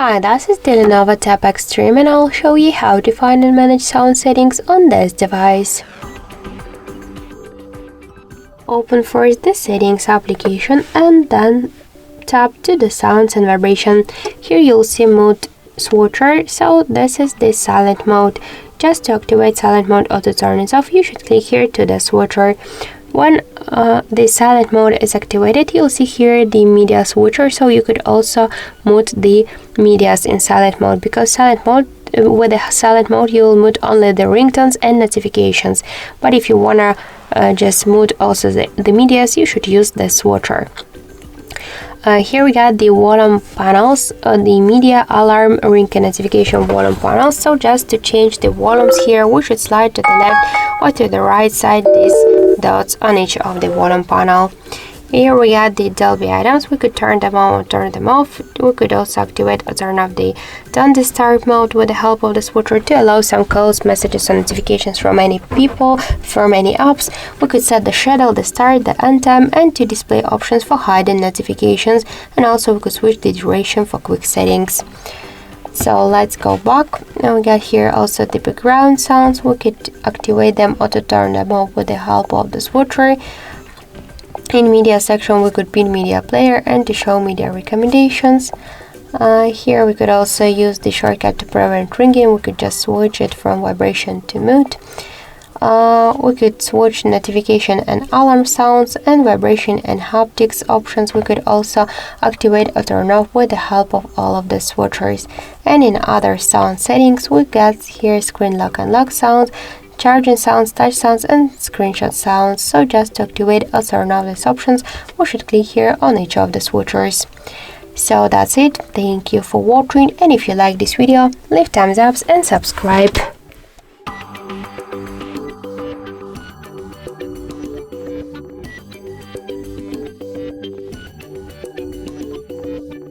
Hi, this is the LENOVO Tab Extreme and I'll show you how to find and manage sound settings on this device. Open first the settings application and then tap to the sounds and vibration. Here you'll see mode switcher, so this is the silent mode. Just to activate silent mode or to turn it off, you should click here to the switcher. When the silent mode is activated, you'll see here the media switcher, so you could also mute the medias in silent mode, because with the silent mode you'll mute only the ringtones and notifications, but if you wanna just mute also the medias, you should use the switcher. Here we got the volume panels, the media, alarm, ring and notification volume panels. So just to change the volumes here, we should slide to the left or to the right side these dots on each of the volume panel. Here we got the Dolby items. We could turn them on or turn them off. We could also activate or turn off the Don't Disturb mode with the help of the switcher to allow some calls, messages, and notifications from any people, from any apps. We could set the schedule, the start, the end time, and to display options for hiding notifications. And also we could switch the duration for quick settings. So let's go back. Now we got here also the background sounds. We could activate them or to turn them off with the help of the switcher. In media section, we could pin media player and to show media recommendations. Here we could also use the shortcut to prevent ringing. We could just switch it from vibration to mute. We could switch notification and alarm sounds, and vibration and haptics options we could also activate or turn off with the help of all of the switchers. And in other sound settings, we got here screen lock and lock sounds, charging sounds, touch sounds, and screenshot sounds. So just to activate or turn off these options, we should click here on each of the switchers. So that's it. Thank you for watching, and if you like this video, leave thumbs up and subscribe.